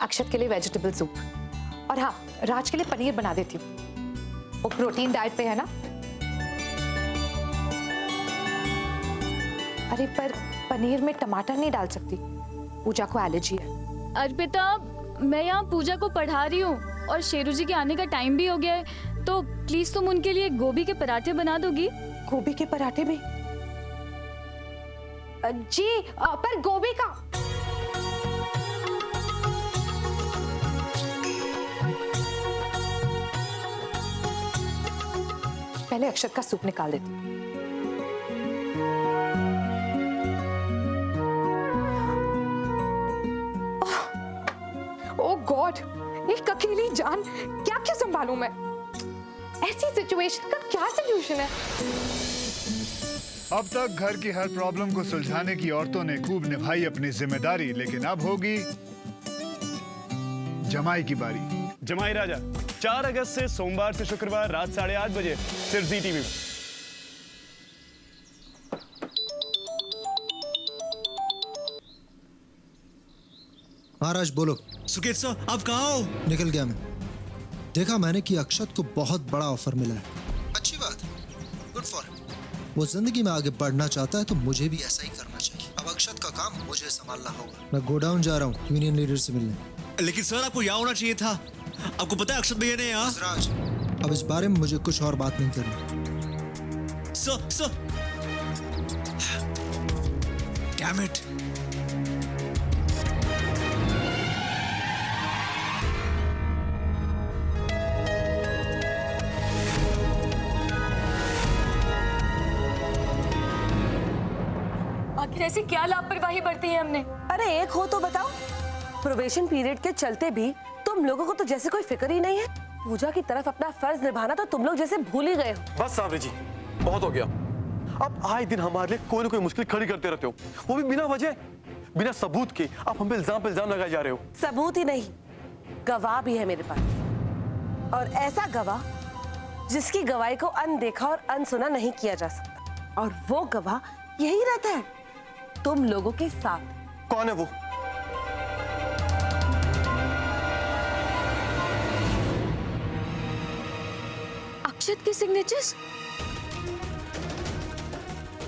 अक्षत के लिए vegetable soup और हाँ, राज के लिए पनीर बना देती हूँ। वो प्रोटीन डाइट पे है ना। अरे पर पनीर में टमाटर नहीं डाल सकती, पूजा को एलर्जी है। अर्पिता, मैं यहाँ पूजा को पढ़ा रही हूँ और शेरू जी के आने का टाइम भी हो गया है, तो प्लीज तुम उनके लिए गोभी के पराठे बना दोगी? गोभी के पराठे भी? जी, पर गोभी का। पहले अक्षत का सूप निकाल देती हूँ। ओह गॉड, एक अकेली जान क्या क्या संभालूं मैं? ऐसी सिचुएशन का क्या सलूशन है? अब तक घर की हर प्रॉब्लम को सुलझाने की औरतों ने खूब निभाई अपनी जिम्मेदारी, लेकिन अब होगी जमाई की बारी। जमाई राजा 4 अगस्त से सोमवार से शुक्रवार रात 8:30 बजे सिर्फ जी टीवी में। महाराज बोलो। सुकेत सर, आप कहाँ हो? निकल गया मैं। देखा मैंने कि अक्षत को बहुत बड़ा ऑफर मिला है। अच्छी बात है, गुड फॉर हिम। वो जिंदगी में आगे बढ़ना चाहता है तो मुझे भी ऐसा ही करना चाहिए। अब अक्षत का काम मुझे संभालना होगा। मैं गोडाउन जा रहा हूँ यूनियन लीडर से मिलने। लेकिन सर, आपको यहाँ होना चाहिए था। आपको पता है अक्षत भैया ने यहाँ। राज, अब इस बारे में मुझे कुछ और बात नहीं करनी। Sir damn it. आखिर ऐसी क्या लापरवाही बरती है हमने? अरे एक हो तो बताओ। प्रोबेशन पीरियड के चलते भी तुम लोगों को तो जैसे कोई फिक्र ही नहीं है। पूजा की तरफ अपना फर्ज निभाना तो तुम लोग जैसे भूल ही गए हो। बस सावरी जी, बहुत हो गया। अब आए दिन हमारे लिए कोई ना कोई मुश्किल खड़ी करते रहते हो, वो भी बिना वजह, बिना सबूत के। आप हम पे इल्जाम लगाए जा रहे हो। सबूत ही नहीं, गवाह भी है मेरे पास, और ऐसा गवाह जिसकी गवाही को अनदेखा और अनसुना नहीं किया जा सकता। और वो गवाह यही रहता है, तुम लोगों के साथ। कौन है वो? अक्षत के सिग्नेचर्स?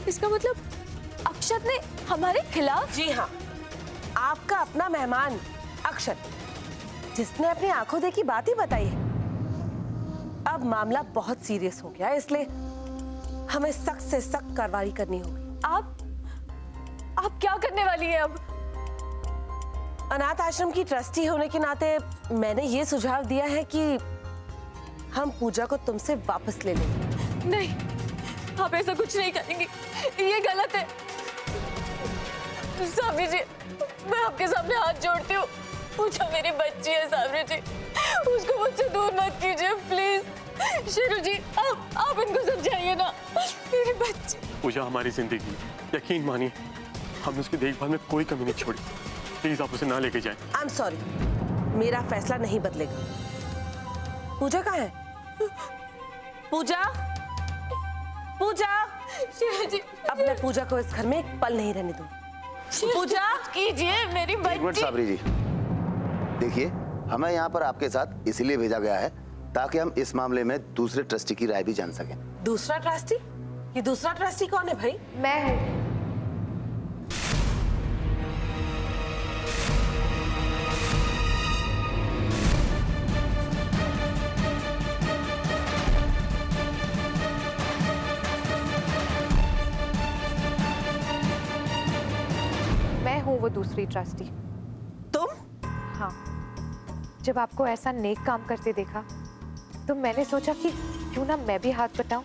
इसका मतलब अक्षत ने हमारे खिलाफ? जी हाँ, आपका अपना मेहमान अक्षत, जिसने अपनी आंखों देखी बात ही बताई है। अब मामला बहुत सीरियस हो गया, इसलिए हमें सख्त से सख्त कार्रवाई करनी होगी। आप क्या करने वाली है अब? अनाथ आश्रम की ट्रस्टी होने के नाते मैंने ये सुझाव दिया है कि हम पूजा को तुमसे वापस ले लेंगे। नहीं, आप ऐसा कुछ नहीं करेंगी, ये गलत है। सावरी जी, मैं आपके सामने हाथ जोड़ती हूँ। पूजा मेरी बच्ची है सावरी जी, उसको मुझसे दूर मत कीजिए प्लीज। शेरू जी, आप इनको समझाइए ना, मेरी बच्ची। पूजा हमारी जिंदगी, यकीन मानिए हमने उसकी देखभाल में कोई कमी नहीं छोड़ी। प्लीज आप उसे ना लेके जाएं। आई एम सॉरी, मेरा फैसला नहीं बदलेगा। पूजा कहाँ है? पूजा, पूजा। शेरू जी, अब मैं पूजा को इस घर में एक पल नहीं रहने दूंगी। पूजा कीजिए मेरी एक मिनट बच्ची। साबरी जी, देखिए हमें यहाँ पर आपके साथ इसीलिए भेजा गया है ताकि हम इस मामले में दूसरे ट्रस्टी की राय भी जान सकें। दूसरा ट्रस्टी? ये दूसरा ट्रस्टी कौन है भाई? मैं हूँ। मैं हूँ वो दूसरी ट्रस्टी। तुम? हाँ, जब आपको ऐसा नेक काम करते देखा तो मैंने सोचा कि क्यों ना मैं भी हाथ बटाऊं,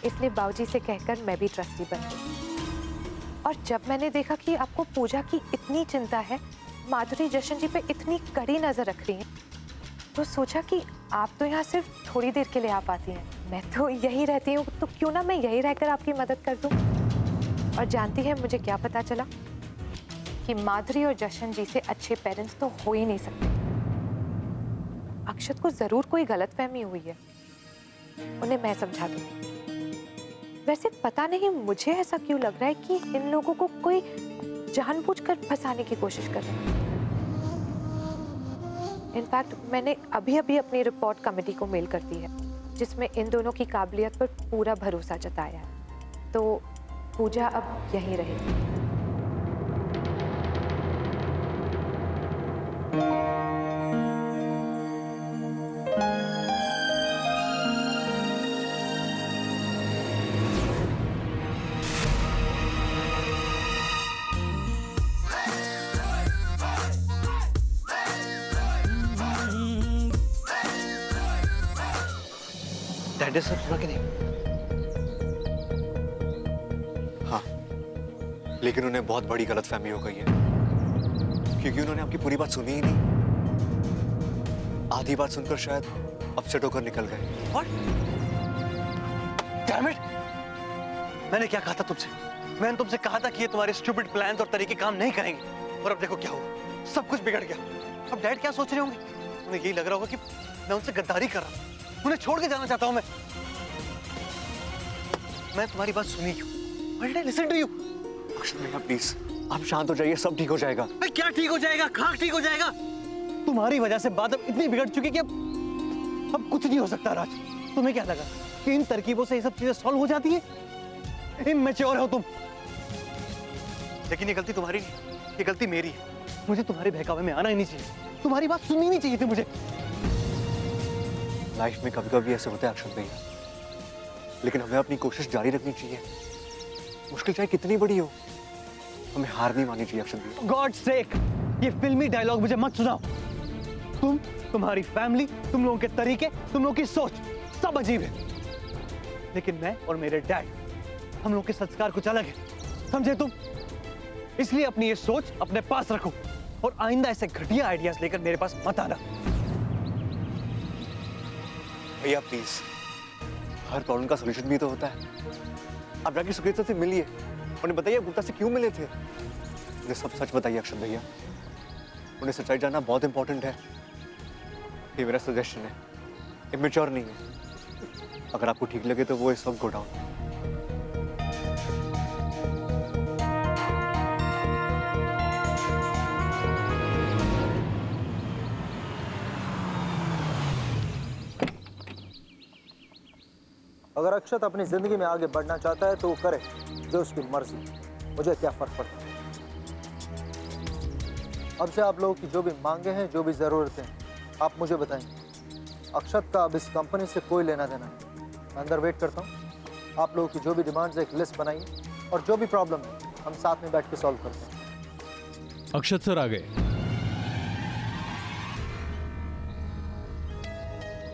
इसलिए बाबूजी से कहकर मैं भी ट्रस्टी बन गई। और जब मैंने देखा कि आपको पूजा की इतनी चिंता है, माधुरी जशन जी पे इतनी कड़ी नजर रख रही हैं, तो सोचा कि आप तो यहाँ सिर्फ थोड़ी देर के लिए आ पाती हैं, मैं तो यही रहती हूँ, तो क्यों ना मैं यही रहकर आपकी मदद कर दूँ। और जानती है मुझे क्या पता चला कि माधुरी और जशन जी से अच्छे पेरेंट्स तो हो ही नहीं सकते। अक्षत को जरूर कोई गलतफहमी हुई है, उन्हें मैं समझा दूंगी। वैसे पता नहीं मुझे ऐसा क्यों लग रहा है कि इन लोगों को कोई जानबूझकर फंसाने की कोशिश कर रहा है। इनफैक्ट मैंने अभी अभी अपनी रिपोर्ट कमेटी को मेल कर दी है, जिसमें इन दोनों की काबिलियत पर पूरा भरोसा जताया है। तो पूजा अब यहीं रहेगी। डैड ने सब सुना कि नहीं? हाँ, लेकिन उन्हें बहुत बड़ी गलतफहमी हो गई है, क्योंकि उन्होंने आपकी पूरी बात सुनी ही नहीं। आधी बात सुनकर शायद अपसेट होकर निकल गए। What? Damn it! मैंने क्या कहा था तुमसे? मैंने तुमसे कहा था कि ये तुम्हारे स्टूपिड प्लान्स और तरीके काम नहीं करेंगे, और अब देखो क्या हुआ। सब कुछ बिगड़ गया। अब डैड क्या सोच रहे होंगे? उन्हें यही लग रहा होगा कि मैं उनसे गद्दारी कर रहा हूँ, उन्हें छोड़ के जाना चाहता हूँ मैं तुम्हारी बात सुनी क्यों? Why did I listen to you? अक्षत भैया प्लीज आप शांत हो जाइए, सब ठीक हो जाएगा। क्या ठीक हो जाएगा? कहाँ ठीक हो जाएगा? तुम्हारी वजह से बात अब इतनी बिगड़ चुकी कि अब कुछ नहीं हो सकता। राज, तुम्हें क्या लगा कि इन तरकीबों से ये सब चीजें सॉल्व हो जाती है? इमैच्योर हो तुम। लेकिन ये गलती तुम्हारी नहीं, ये गलती मेरी है। मुझे तुम्हारे बहकावे में आना ही नहीं चाहिए, तुम्हारी बात सुननी नहीं चाहिए थी मुझे। लाइफ में कभी कभी ऐसे होता है अक्षत भैया, लेकिन हमें अपनी कोशिश जारी रखनी चाहिए, मुश्किल चाहे कितनी बड़ी हो। हमें हार नहीं माननी चाहिए अक्षत भैया। गॉड सेक, ये फिल्मी डायलॉग मुझे मत सुनाओ। तुम्हारी फैमिली, तुम लोगों के तरीके, तुम लोगों की सोच सब अजीब है, लेकिन मैं और मेरे डैड, हम लोग के संस्कार कुछ अलग है, समझे तुम? इसलिए अपनी ये सोच अपने पास रखो और आइंदा ऐसे घटिया आइडियाज लेकर मेरे पास मत आना। भैया प्लीज, हर प्रॉब्लम का सॉल्यूशन भी तो होता है। आप जाके सुकृता से मिलिए, उन्हें बताइए गुप्ता से क्यों मिले थे। उन्हें सब सच बताइए अक्षत भैया, उन्हें सच्चाई जानना बहुत इंपॉर्टेंट है। ये मेरा सजेशन है, इमेच्योर नहीं है। अगर आपको ठीक लगे तो वो इस वक्त गो डाउन। अगर अक्षत अपनी जिंदगी में आगे बढ़ना चाहता है तो वो करे, जो उसकी मर्जी, मुझे क्या फर्क पड़ता है। अब से आप लोगों की जो भी मांगे हैं, जो भी जरूरतें हैं, आप मुझे बताएंगे। अक्षत का अब इस कंपनी से कोई लेना देना नहीं। मैं अंदर वेट करता हूँ। आप लोगों की जो भी डिमांड्स, एक लिस्ट बनाइए, और जो भी प्रॉब्लम है हम साथ में बैठ के सॉल्व करते हैं। अक्षत सर आ गए।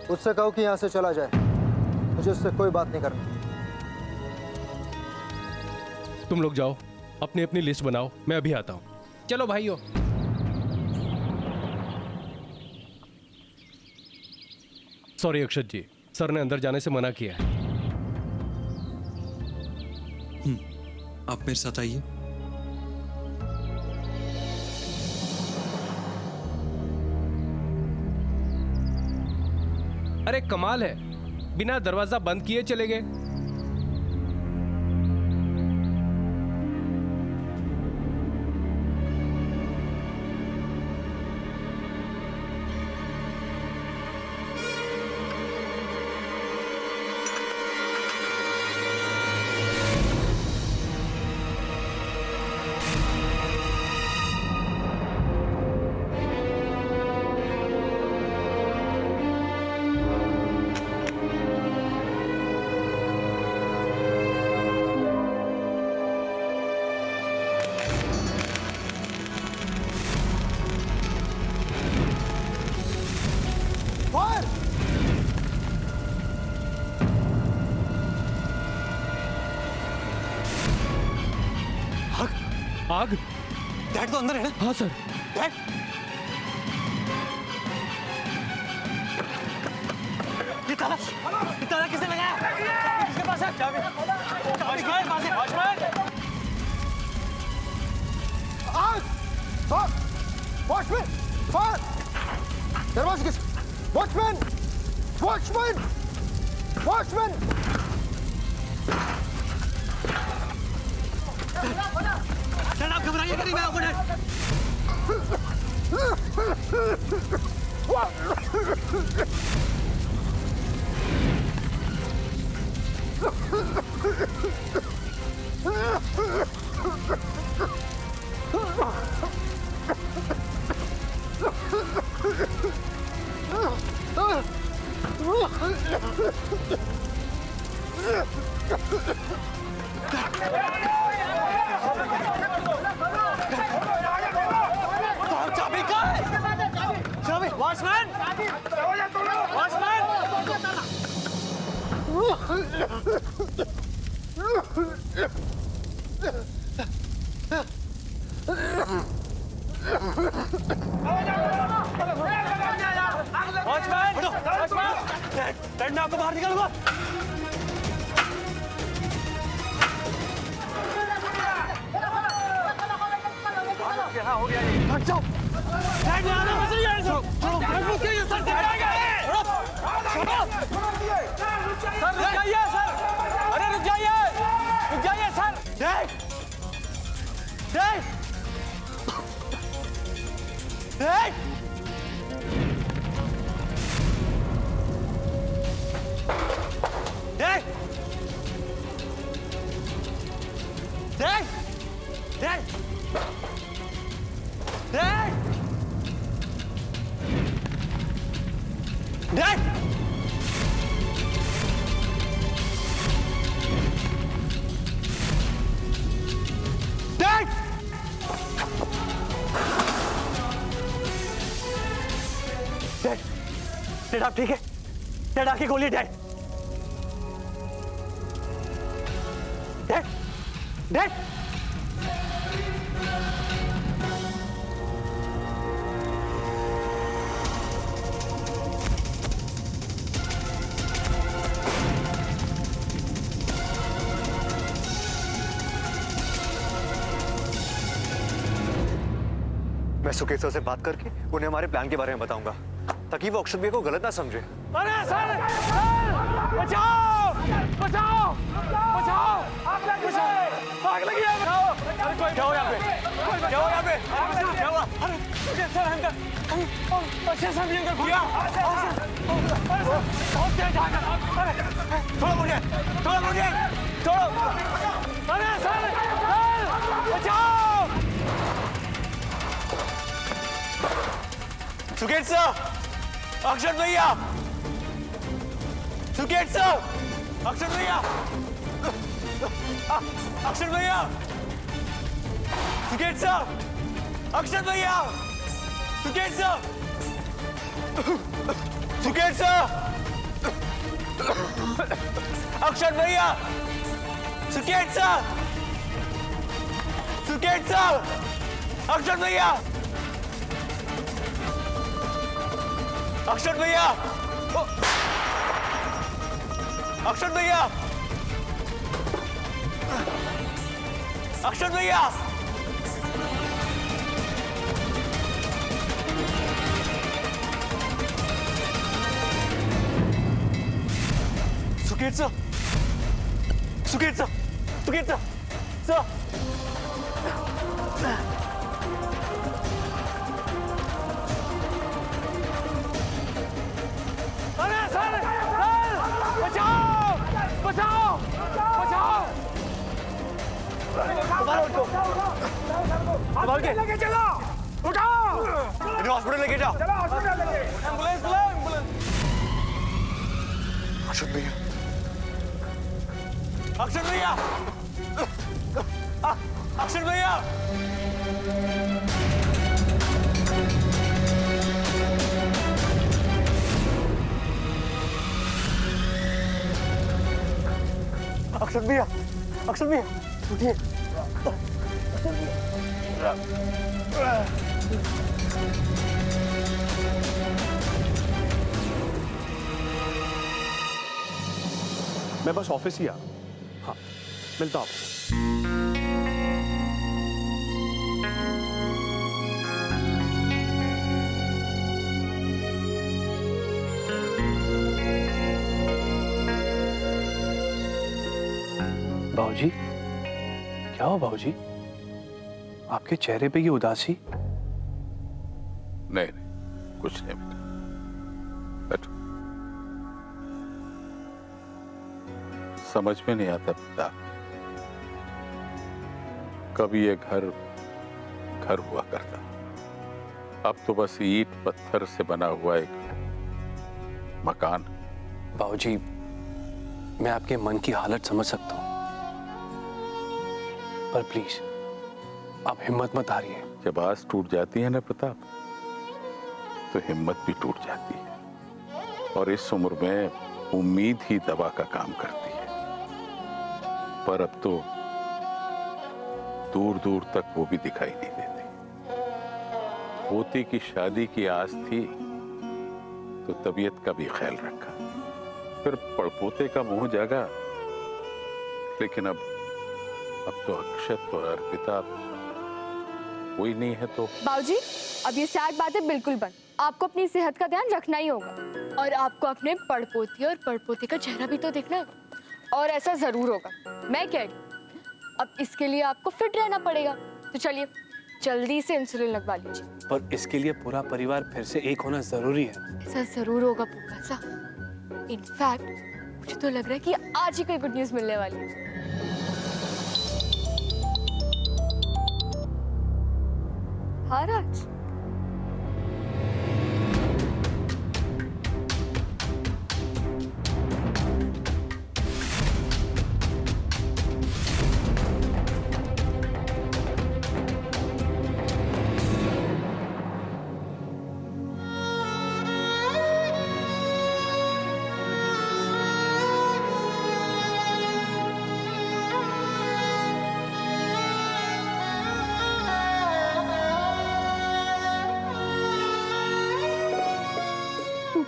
उससे कहो कि यहाँ से चला जाए, मुझे उससे कोई बात नहीं करनी। तुम लोग जाओ, अपनी अपनी लिस्ट बनाओ, मैं अभी आता हूं। चलो भाइयों। सॉरी अक्षत जी, सर ने अंदर जाने से मना किया है। आप मेरे साथ आइए। अरे कमाल है, बिना दरवाजा बंद किए चले गए। आग? डैड तो अंदर है ना? हाँ सर। डैड? ये ताला किसने लगाया? किसके पास है? चाबी किसके पास है? आग! वॉचमैन! फायर! दरवाजे किस? वॉचमैन वॉचमैन वॉचमैन आप घबराइए करीब मैं ऊपर चाबी कहाँ है? चाबी वॉचमैन वॉचमैन वॉचमैन वॉचमैन आपको बाहर निकालूंगा हाँ हो गया ये हट जाओ साइड में आना मत यार सर रुक जाइए सर रुक जाइए सर अरे रुक जाइए सर देख देख देख देख देख देख Dad! Dad! Dad! Dad! Dad आप ठीक है? Dad आके खोलिए Dad! Dad! Dad! मैं सुकेश सर से बात करके उन्हें हमारे प्लान के बारे में बताऊंगा ताकि वो अक्षत भैया को गलत ना समझे। अरे सर बचाओ बचाओ बचाओ आग लगी है बचाओ अरे कोई क्या हो यहाँ पे क्या हो यहाँ पे क्या हुआ अरे सुकेश सर अंकल अच्छे सर भी अंकल भैया थोड़ा मुझे छोड़ो अरे सर बचाओ सुकेश सर अक्षत भैया सुकेश सर अक्षत भैया अक्षत भैया सुकेश सर अक्षत भैया सुकेश सर सुकेश सर अक्षत भैया सुकेश सर सुकेश सर अक्षत भैया अक्षत भैया अक्षत भैया अक्षत भैया Sukesh sir Sukesh sir Sukesh sir sir बचाओ बचाओ संभाल के लेके चलो उठाओ इन्हें हॉस्पिटल लेके जाओ चलो हॉस्पिटल लेके एम्बुलेंस बुलाओ एम्बुलेंस अक्षत भैया अक्षत भैया अक्षत भैया अक्षत भैया उठिए मैं बस ऑफिस ही आ हाँ मिलता हूँ बाबूजी, क्या हो बाबूजी? आपके चेहरे पे ये उदासी? नहीं नहीं, कुछ नहीं बेटा, बैठो। समझ में नहीं आता पिता, कभी ये घर घर हुआ करता, अब तो बस ईंट पत्थर से बना हुआ एक मकान। बाबूजी, मैं आपके मन की हालत समझ सकता हूँ, पर प्लीज आप हिम्मत मत हारिए। जब आस टूट जाती है ना प्रताप, तो हिम्मत भी टूट जाती है, और इस उम्र में उम्मीद ही दवा का काम करती है। पर अब तो दूर दूर तक वो भी दिखाई नहीं देती। पोती की शादी की आस थी तो तबीयत का भी ख्याल रखा, फिर पड़पोते का मुंह जागा, लेकिन अब तो अक्षत और अर्पिता कोई नहीं है। तो बाबूजी, अब ये सैड बातें बिल्कुल बंद। आपको अपनी सेहत का ध्यान रखना ही होगा, और आपको अपने पड़पोती और पड़पोते का चेहरा भी तो देखना है, और ऐसा जरूर होगा। मैं कह रही हूँ, अब इसके लिए आपको फिट रहना पड़ेगा। तो चलिए जल्दी से इंसुलिन लगवा लीजिए। पर इसके लिए पूरा परिवार फिर से एक होना जरूरी है। ऐसा जरूर होगा पूपा सा। इनफैक्ट मुझे तो लग रहा है कि आज ही कोई गुड न्यूज मिलने वाली है। हाँ राज,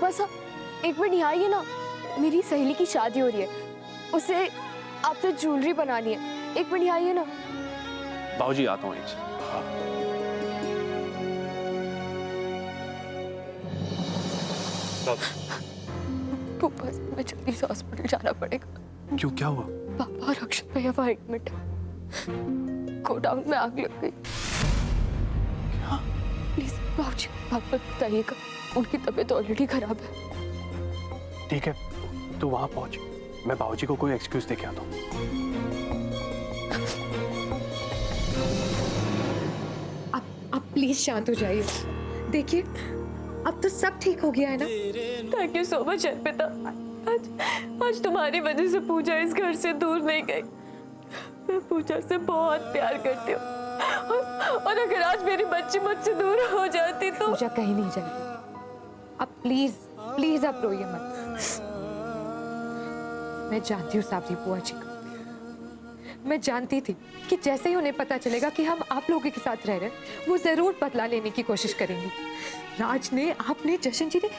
बस एक मिनट यहाँ आइए ना, मेरी सहेली की शादी हो रही है, उसे आपसे ज्वेलरी बनानी है। एक मिनट यहाँ आइए ना। बाबूजी, आता हूँ एक से। पापा, मैं जल्दी से हॉस्पिटल जाना पड़ेगा। क्यों, क्या हुआ? पापा और अक्षत भैया वहाँ एडमिट है, गोडाउन में आग लग गई। प्लीज बाबूजी बात मत बताइएगा, उनकी तबीयत ऑलरेडी खराब है। ठीक है, तू वहां पहुंच, मैं बाबूजी को कोई एक्सक्यूज देके आता हूँ। आप प्लीज शांत हो जाइए। देखिए अब तो सब ठीक हो गया है ना। Thank you so much Arpita. आज तुम्हारी वजह से पूजा इस घर से दूर नहीं गई। मैं पूजा से बहुत प्यार करती हूँ, और अगर आज मेरी बच्ची मुझसे दूर हो जाती तो। पूजा कहीं नहीं जाएगी। अब प्लीज प्लीज आप रोइए मत। मैं जानती हूँ सावरी बुआ जी को, मैं जानती थी कि जैसे ही उन्हें पता चलेगा कि हम आप लोगों के साथ रह रहे हैं, वो जरूर बदला लेने की कोशिश करेंगी। राज ने, आपने, जशन जी ने,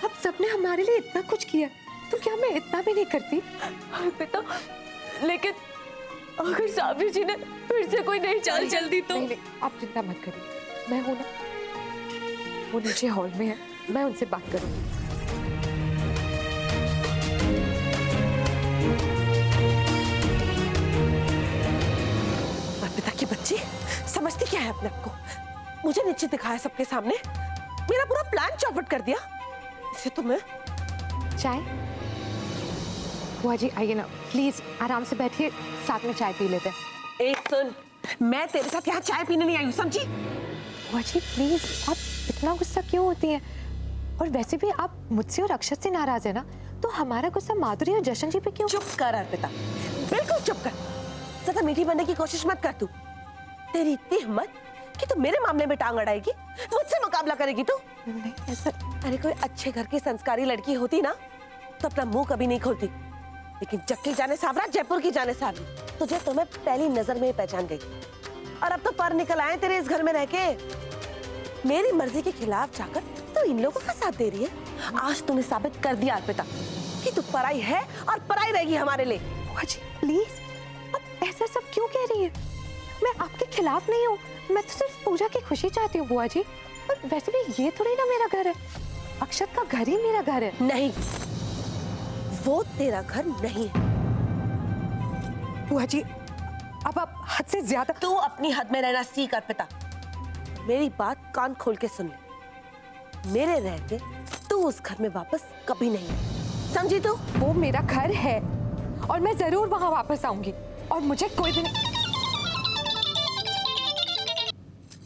आप सबने हमारे लिए इतना कुछ किया, तो क्या मैं इतना भी नहीं करती? बेटा, लेकिन अगर सावरी जी ने फिर से कोई नई चाल चल दी तो। नहीं, आप चिंता मत करिए, मैं हूं ना, वो नीचे हॉल में है, मैं उनसे बात करूंगी। अर्पिता की बच्ची समझती क्या है अपने आप को? मुझे नीचे दिखाया सबके सामने, मेरा पूरा प्लान चौपट कर दिया। इसे तो मैं चाय? बुआ जी आइए ना, प्लीज आराम से बैठिए, साथ में चाय पी लेते हैं। एक सुन, मैं तेरे साथ यहाँ चाय पीने नहीं आई हूँ, समझी? बुआ जी प्लीज, आप इतना गुस्सा क्यों होती हैं? और वैसे भी आप मुझसे और अक्षत से नाराज है ना, तो हमारा गुस्सा माधुरी और जशन जी पे क्यों? चुप कर अर्पिता, बिल्कुल चुप कर। ज्यादा मीठी बनने की कोशिश मत कर तू। तेरी इतनी हिम्मत कि तू मेरे मामले में टांग अड़ाएगी, मुझसे मुकाबला करेगी तू? नहीं ऐसा। अरे कोई अच्छे घर की संस्कारी लड़की होती ना तो अपना मुंह कभी नहीं खोलती, लेकिन जक्की जाने सावरा, जयपुर की जाने सावरी, तुझे तो मैं पहली नजर में ही पहचान गई। और अब तो पर निकल आए तेरे इस घर में रह के। मेरी मर्जी के खिलाफ जाकर तू इन लोगों का साथ दे रही है। आज तूने साबित कर दिया अर्पिता कि तू पराई है और पराई रहेगी हमारे लिए। बुआ जी प्लीज, आप ऐसा सब क्यों कह रही हैं? मैं आपके खिलाफ नहीं हूँ, मैं तो सिर्फ पूजा की खुशी चाहती हूँ बुआ जी। और वैसे भी ये थोड़ी ना मेरा घर है, अक्षत का घर ही मेरा घर है। नहीं, वो तेरा घर नहीं है। बुआ जी अब आप हद से ज्यादा। तू अपनी हद में रहना सीख अर्पिता। मेरी बात कान खोल के सुन ले। मेरे रहते तू उस घर में वापस कभी नहीं आएगी, समझी तू? वो मेरा घर है और मैं जरूर वहां वापस आऊंगी और मुझे कोई भी नहीं।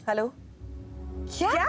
हेलो? क्या?